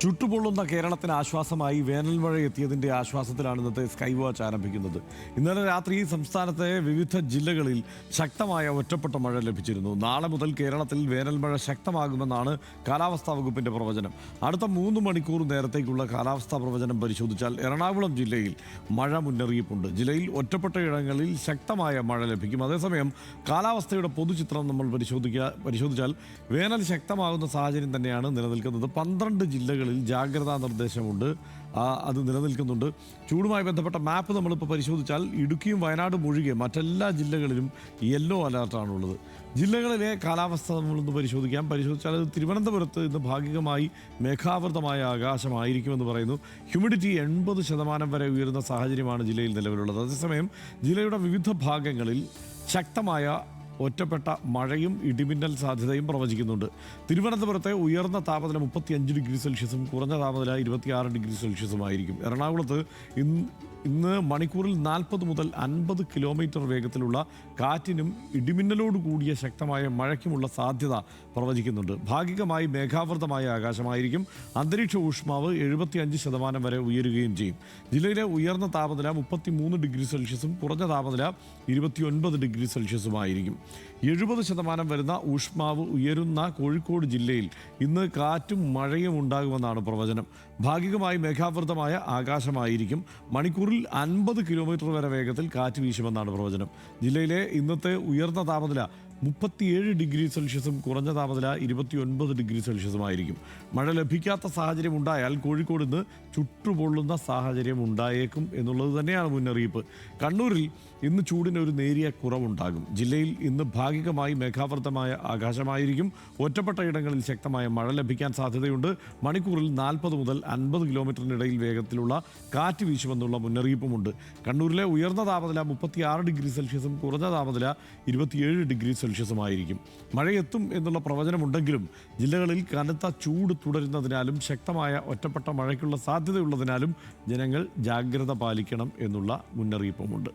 ചുട്ടുപൊള്ളുന്ന കേരളത്തിന് ആശ്വാസമായി വേനൽ മഴ എത്തിയതിൻ്റെ ആശ്വാസത്തിലാണ് ഇന്നത്തെ സ്കൈ വാച്ച് ആരംഭിക്കുന്നത്. ഇന്നലെ രാത്രി സംസ്ഥാനത്തെ വിവിധ ജില്ലകളിൽ ശക്തമായ ഒറ്റപ്പെട്ട മഴ ലഭിച്ചിരുന്നു. നാളെ മുതൽ കേരളത്തിൽ വേനൽ മഴ ശക്തമാകുമെന്നാണ് കാലാവസ്ഥാ വകുപ്പിൻ്റെ പ്രവചനം. അടുത്ത 3 മണിക്കൂർ നേരത്തേക്കുള്ള കാലാവസ്ഥാ പ്രവചനം പരിശോധിച്ചാൽ എറണാകുളം ജില്ലയിൽ മഴ മുന്നറിയിപ്പുണ്ട്. ജില്ലയിൽ ഒറ്റപ്പെട്ട ഇടങ്ങളിൽ ശക്തമായ മഴ ലഭിക്കും. അതേസമയം കാലാവസ്ഥയുടെ പൊതുചിത്രം നമ്മൾ പരിശോധിച്ചാൽ വേനൽ ശക്തമാകുന്ന സാഹചര്യം തന്നെയാണ് നിലനിൽക്കുന്നത്. 12 ജില്ലകളിൽ ജാഗ്രതാ നിർദ്ദേശമുണ്ട്, അത് നിലനിൽക്കുന്നുണ്ട്. ചൂടുമായി ബന്ധപ്പെട്ട മാപ്പ് നമ്മളിപ്പോൾ പരിശോധിച്ചാൽ ഇടുക്കിയും വയനാടും ഒഴികെ മറ്റെല്ലാ ജില്ലകളിലും യെല്ലോ അലർട്ടാണുള്ളത്. ജില്ലകളിലെ കാലാവസ്ഥ നമ്മളൊന്ന് പരിശോധിച്ചാൽ അത് തിരുവനന്തപുരത്ത് ഇന്ന് ഭാഗികമായി മേഘാവൃതമായ ആകാശമായിരിക്കുമെന്ന് പറയുന്നു. ഹ്യൂമിഡിറ്റി 80% വരെ ഉയരുന്ന സാഹചര്യമാണ് ജില്ലയിൽ നിലവിലുള്ളത്. അതേസമയം ജില്ലയുടെ വിവിധ ഭാഗങ്ങളിൽ ശക്തമായ ഒറ്റപ്പെട്ട മഴയും ഇടിമിന്നൽ സാധ്യതയും പ്രവചിക്കുന്നുണ്ട്. തിരുവനന്തപുരത്തെ ഉയർന്ന താപനില 35 ഡിഗ്രി സെൽഷ്യസും കുറഞ്ഞ താപനില 26 ഡിഗ്രി സെൽഷ്യസുമായിരിക്കും. എറണാകുളത്ത് ഇന്ന് മണിക്കൂറിൽ 40 മുതൽ 50 കിലോമീറ്റർ വേഗത്തിലുള്ള കാറ്റിനും ഇടിമിന്നലോട് കൂടിയ ശക്തമായ മഴയ്ക്കുമുള്ള സാധ്യത പ്രവചിക്കുന്നുണ്ട്. ഭാഗികമായി മേഘാവൃതമായ ആകാശമായിരിക്കും. അന്തരീക്ഷ ഊഷ്മാവ് 75% വരെ ഉയരുകയും ചെയ്യും. ജില്ലയിലെ ഉയർന്ന താപനില 33 ഡിഗ്രി സെൽഷ്യസും കുറഞ്ഞ താപനില 29 ഡിഗ്രി സെൽഷ്യസുമായിരിക്കും. 70% വരുന്ന ഊഷ്മാവ് ഉയരുന്ന കോഴിക്കോട് ജില്ലയിൽ ഇന്ന് കാറ്റും മഴയും ഉണ്ടാകുമെന്നാണ് പ്രവചനം. ഭാഗികമായി മേഘാവൃതമായ ആകാശമായിരിക്കും. മണിക്കൂറിൽ 50 കിലോമീറ്റർ വരെ വേഗത്തിൽ കാറ്റ് വീശുമെന്നാണ് പ്രവചനം. ജില്ലയിലെ ഇന്നത്തെ ഉയർന്ന താപനില 37 ഡിഗ്രി സെൽഷ്യസും കുറഞ്ഞ താപനില 29 ഡിഗ്രി സെൽഷ്യസുമായിരിക്കും. മഴ ലഭിക്കാത്ത സാഹചര്യം ഉണ്ടായാൽ കോഴിക്കോട് ഇന്ന് ചുട്ടുപൊള്ളുന്ന സാഹചര്യം ഉണ്ടായേക്കും എന്നുള്ളത് തന്നെയാണ് മുന്നറിയിപ്പ്. കണ്ണൂരിൽ ഇന്ന് ചൂടിന് ഒരു നേരിയ കുറവുണ്ടാകും. ജില്ലയിൽ ഇന്ന് ഭാഗികമായി മേഘാവൃതമായ ആകാശമായിരിക്കും. ഒറ്റപ്പെട്ട ഇടങ്ങളിൽ ശക്തമായ മഴ ലഭിക്കാൻ സാധ്യതയുണ്ട്. മണിക്കൂറിൽ 40 മുതൽ 50 കിലോമീറ്ററിനിടയിൽ വേഗത്തിലുള്ള കാറ്റ് വീശുമെന്നുള്ള മുന്നറിയിപ്പുമുണ്ട്. കണ്ണൂരിലെ ഉയർന്ന താപനില 36 ഡിഗ്രി സെൽഷ്യസും കുറഞ്ഞ താപനില 27 ഡിഗ്രി സെൽഷ്യസുമായിരിക്കും. മഴയെത്തും എന്നുള്ള പ്രവചനമുണ്ടെങ്കിലും ജില്ലകളിൽ കനത്ത ചൂട് തുടരുന്നതിനാലും ശക്തമായ ഒറ്റപ്പെട്ട മഴയ്ക്കുള്ള സാധ്യതയുള്ളതിനാലും ജനങ്ങൾ ജാഗ്രത പാലിക്കണം എന്നുള്ള മുന്നറിയിപ്പുമുണ്ട്.